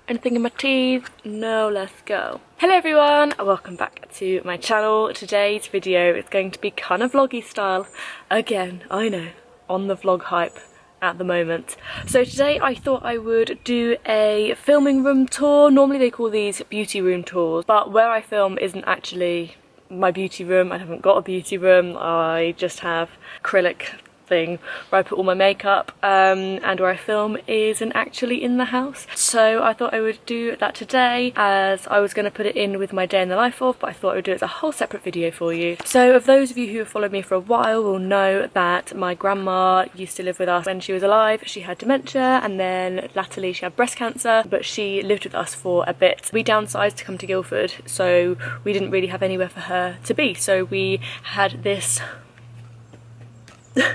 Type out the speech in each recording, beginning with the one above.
Anything in my teeth? No, let's go. Hello everyone, welcome back to my channel. Today's video is going to be kind of vloggy style. Again, I know, on the vlog hype at the moment. So today I thought I would do a filming room tour. Normally they call these beauty room tours, but where I film isn't actually my beauty room. I haven't got a beauty room, I just have acrylic thing where I put all my makeup, and where I film isn't actually in the house. So I thought I would do that today, as I was going to put it in with my day in the life of, but I thought I would do it as a whole separate video for you. So of those of you who have followed me for a while will know that my grandma used to live with us when she was alive. She had dementia and then latterly she had breast cancer, but she lived with us for a bit. We downsized to come to Guildford, so we didn't really have anywhere for her to be, so we had this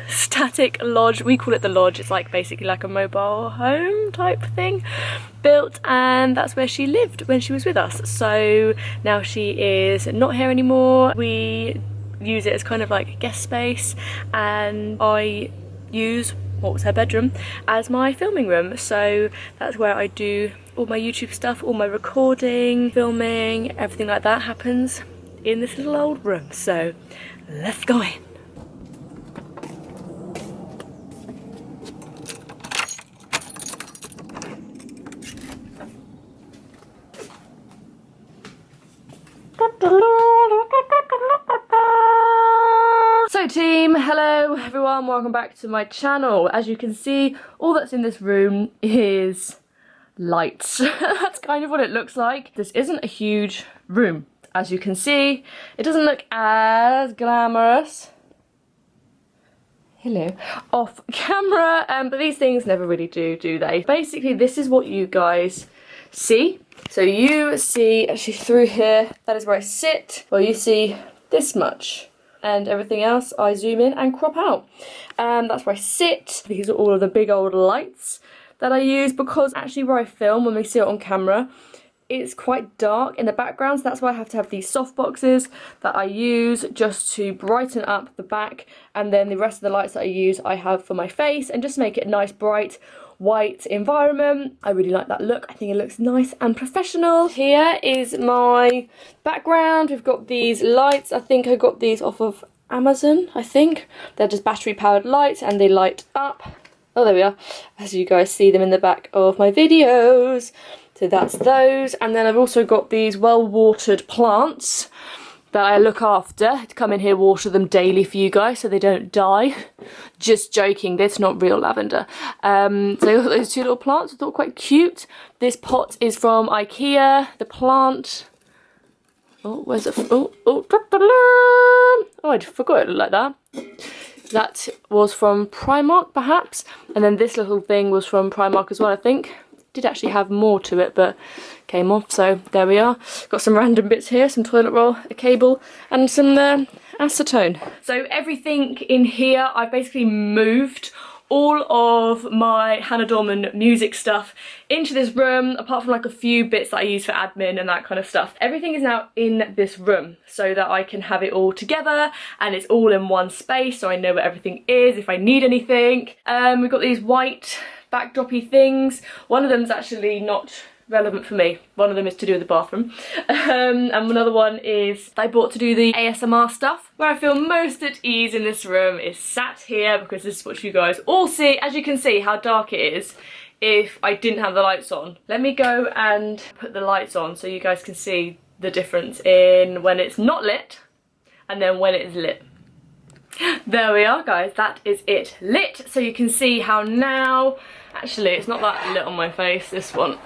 static lodge, we call it the lodge, it's like basically like a mobile home type thing built, and that's where she lived when she was with us. So now she is not here anymore. We use it as kind of like guest space, and I use what was her bedroom as my filming room. So that's where I do all my YouTube stuff, all my recording, filming, everything like that happens in this little old room. So let's go in. So team, hello everyone, welcome back to my channel. As you can see, all that's in this room is lights. That's kind of what it looks like. This isn't a huge room. As you can see, it doesn't look as glamorous. Hello. Off camera, but these things never really do they? Basically, this is what you guys see. So you see, actually through here, that is where I sit. Well, you see this much. And everything else I zoom in and crop out. That's where I sit. These are all of the big old lights that I use, because actually where I film, when we see it on camera, it's quite dark in the background, so that's why I have to have these soft boxes that I use just to brighten up the back, and then the rest of the lights that I use I have for my face, and just make it a nice bright white environment. I really like that look. I think it looks nice and professional. Here is my background. We've got these lights. I think I got these off of Amazon, I think. They're just battery powered lights and they light up. Oh, there we are. As you guys see them in the back of my videos. So that's those. And then I've also got these well-watered plants that I look after, to come in here, water them daily for you guys so they don't die. Just joking, that's not real lavender. So I got those two little plants, I thought quite cute. This pot is from IKEA. The plant, oh, where's it? Oh, I forgot it looked like that. That was from Primark perhaps. And then this little thing was from Primark as well, I think. Did actually have more to it, but came off, so there we are. Got some random bits here, some toilet roll, a cable, and some acetone. So everything in here, I've basically moved all of my Hannah Dorman music stuff into this room, apart from like a few bits that I use for admin and that kind of stuff. Everything is now in this room so that I can have it all together and it's all in one space, so I know where everything is if I need anything. We've got these white backdroppy things. One of them's actually not relevant for me. One of them is to do with the bathroom. And another one is I bought to do the ASMR stuff. Where I feel most at ease in this room is sat here, because this is what you guys all see. As you can see how dark it is if I didn't have the lights on. Let me go and put the lights on so you guys can see the difference in when it's not lit and then when it's lit. There we are guys, that is it lit. So you can see how now, actually it's not that lit on my face, this one,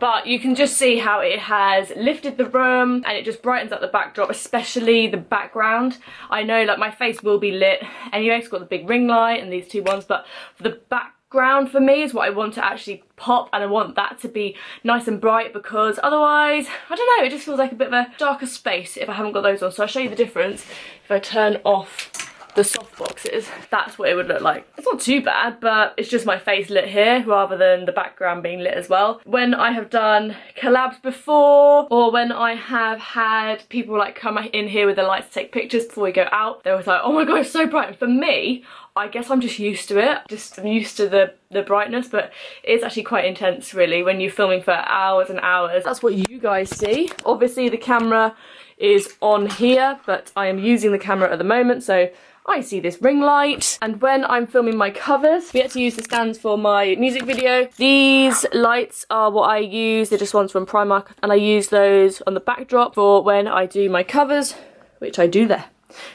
but you can just see how it has lifted the room and it just brightens up the backdrop, especially the background. I know like my face will be lit anyway, it's got the big ring light and these two ones, but for the background for me is what I want to actually pop, and I want that to be nice and bright, because otherwise, I don't know, it just feels like a bit of a darker space if I haven't got those on. So I'll show you the difference if I turn off the soft boxes. That's what it would look like. It's not too bad, but it's just my face lit here rather than the background being lit as well. When I have done collabs before, or when I have had people like come in here with the lights to take pictures before we go out, they was like, oh my god, it's so bright. And for me, I guess I'm just used to it. I'm used to the brightness, but it's actually quite intense really when you're filming for hours and hours. That's what you guys see. Obviously the camera is on here, but I am using the camera at the moment, so I see this ring light. And when I'm filming my covers, we had to use the stands for my music video. These lights are what I use. They're just ones from Primark, and I use those on the backdrop for when I do my covers, which I do there.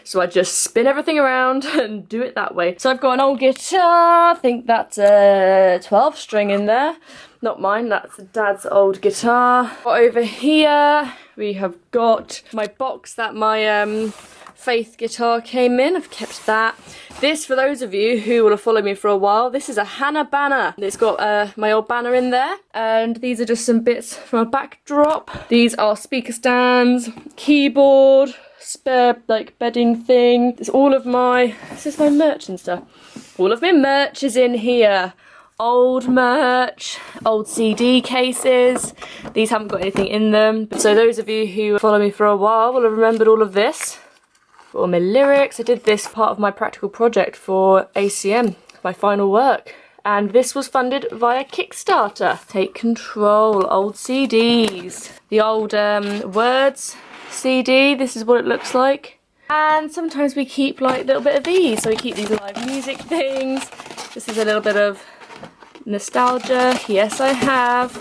So I just spin everything around and do it that way. So I've got an old guitar, I think that's a 12 string in there. Not mine, that's Dad's old guitar. Over here we have got my box that my Faith guitar came in. I've kept that. This, for those of you who will have followed me for a while, this is a Hannah banner. It's got my old banner in there, and these are just some bits from a backdrop. These are speaker stands, keyboard, spare like bedding thing. This is my merch and stuff. All of my merch is in here. Old merch, old CD cases. These haven't got anything in them. So those of you who follow me for a while will have remembered all of this. All my lyrics. I did this part of my practical project for ACM, my final work. And this was funded via Kickstarter. Take Control, old CDs. The old Words CD, this is what it looks like. And sometimes we keep like a little bit of these. So we keep these live music things. This is a little bit of nostalgia. Yes, I have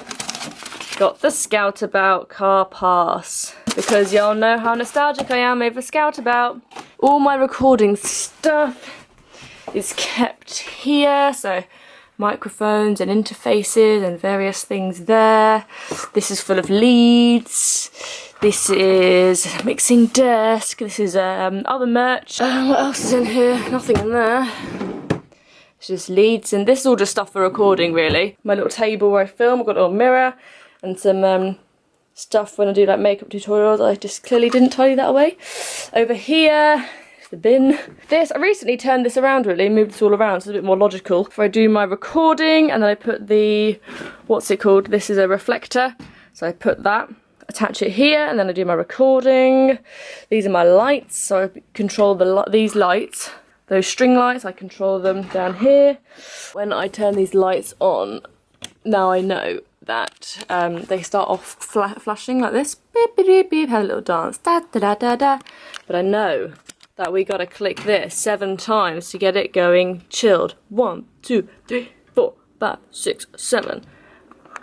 got the Scoutabout car pass, because y'all know how nostalgic I am over Scoutabout. All my recording stuff is kept here, so microphones and interfaces and various things there. This is full of leads. This is a mixing desk. This is other merch. What else is in here? Nothing in there. It's just leads, and this is all just stuff for recording really. My little table where I film, I've got a little mirror and some stuff when I do like makeup tutorials. I just clearly didn't tidy that away. Over here, the bin. I recently turned this around really, moved this all around so it's a bit more logical. If I do my recording and then I put the, what's it called? This is a reflector. So I put that, attach it here, and then I do my recording. These are my lights, so I control these lights. Those string lights, I control them down here. When I turn these lights on, now I know that they start off flashing like this. Beep, beep, beep, beep, had a little dance. Da, da, da, da, da. But I know that we gotta click this 7 times to get it going chilled. 1, 2, 3, 4, 5, 6, 7.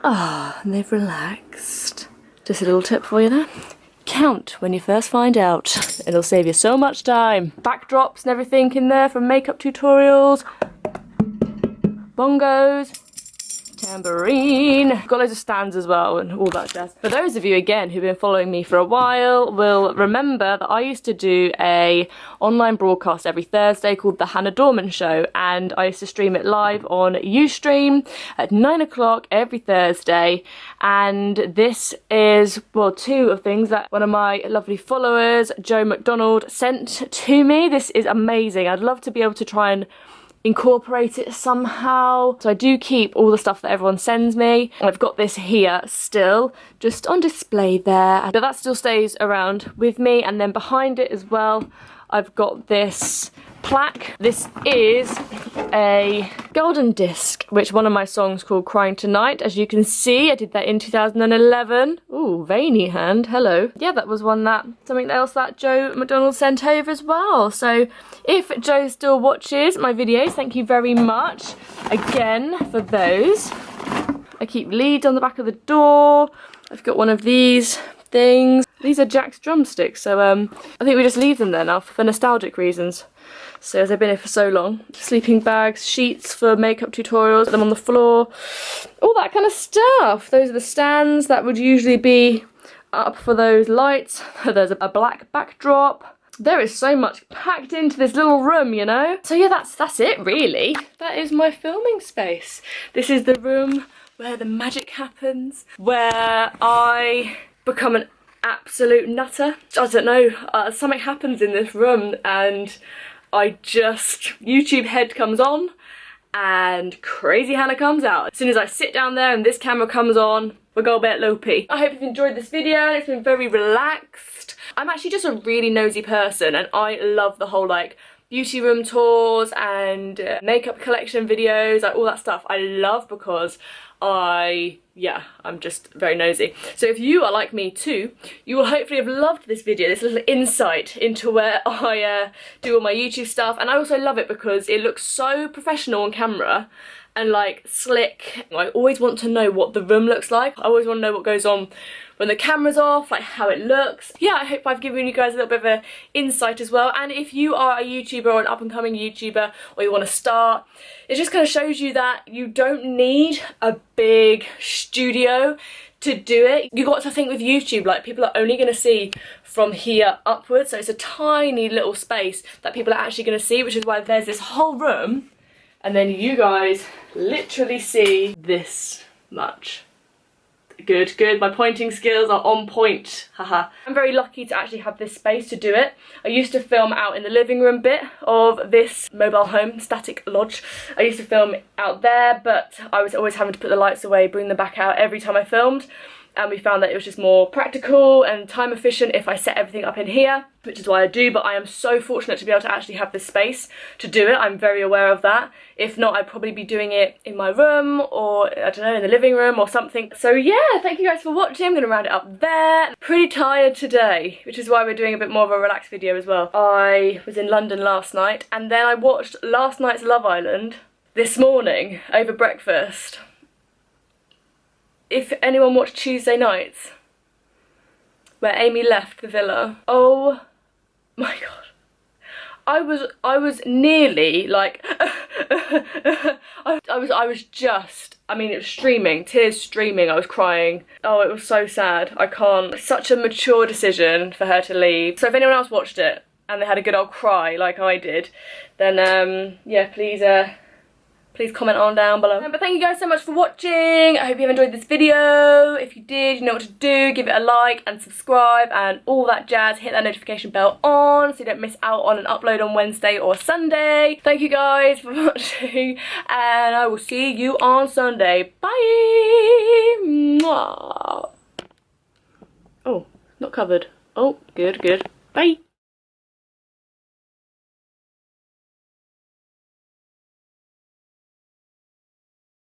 Ah, and they've relaxed. Just a little tip for you there. Count when you first find out. It'll save you so much time. Backdrops and everything in there from makeup tutorials. Bongos. Tambourine. Got loads of stands as well and all that jazz. For those of you again who've been following me for a while will remember that I used to do a online broadcast every Thursday called the Hannah Dorman Show, and I used to stream it live on Ustream at 9 o'clock every Thursday. And this is, well, 2 of things that one of my lovely followers, Joe McDonald, sent to me. This is amazing. I'd love to be able to try and incorporate it somehow. So I do keep all the stuff that everyone sends me. I've got this here still, just on display there. But that still stays around with me. And then behind it as well, I've got this plaque. This is a golden disc, which one of my songs called Crying Tonight. As you can see, I did that in 2011. Ooh, veiny hand, hello. Yeah, that was something else that Joe McDonald sent over as well. So if Joe still watches my videos, thank you very much again for those. I keep leads on the back of the door. I've got one of these things. These are Jack's drumsticks, so I think we just leave them there now for nostalgic reasons. So as they've been here for so long. Sleeping bags, sheets for makeup tutorials, put them on the floor, all that kind of stuff. Those are the stands that would usually be up for those lights. There's a black backdrop. There is so much packed into this little room, you know? So yeah, that's it really. That is my filming space. This is the room where the magic happens, where I become an absolute nutter. I don't know, something happens in this room and YouTube head comes on and crazy Hannah comes out. As soon as I sit down there and this camera comes on, we go a bit loopy. I hope you've enjoyed this video. It's been very relaxed. I'm actually just a really nosy person and I love the whole like beauty room tours and makeup collection videos, like all that stuff I love, because I'm just very nosy. So if you are like me too, you will hopefully have loved this video, this little insight into where I do all my YouTube stuff. And I also love it because it looks so professional on camera and like slick. I always want to know what the room looks like. I always want to know what goes on when the camera's off, like how it looks. Yeah, I hope I've given you guys a little bit of an insight as well. And if you are a YouTuber or an up-and-coming YouTuber, or you want to start, it just kind of shows you that you don't need a big studio to do it. You got to think with YouTube, like people are only going to see from here upwards, so it's a tiny little space that people are actually going to see, which is why there's this whole room, and then you guys literally see this much. Good, good. My pointing skills are on point. Haha. I'm very lucky to actually have this space to do it. I used to film out in the living room bit of this mobile home, static lodge. I used to film out there, but I was always having to put the lights away, bring them back out every time I filmed. And we found that it was just more practical and time efficient if I set everything up in here, which is why I do. But I am so fortunate to be able to actually have this space to do it. I'm very aware of that. If not, I'd probably be doing it in my room, or I don't know, in the living room or something. So yeah, thank you guys for watching. I'm going to round it up there. Pretty tired today, which is why we're doing a bit more of a relaxed video as well. I was in London last night, and then I watched last night's Love Island this morning over breakfast. If anyone watched Tuesday Nights, where Amy left the villa, oh my god, I was nearly like I was just, I mean, it was streaming, tears streaming, I was crying. Oh, it was so sad. I can't. Such a mature decision for her to leave. So if anyone else watched it and they had a good old cry like I did, then yeah, please comment on down below. But thank you guys so much for watching. I hope you've enjoyed this video. If you did, you know what to do. Give it a like and subscribe and all that jazz. Hit that notification bell on so you don't miss out on an upload on Wednesday or Sunday. Thank you guys for watching, and I will see you on Sunday. Bye! Mwah. Oh, not covered. Oh, good, good. Bye!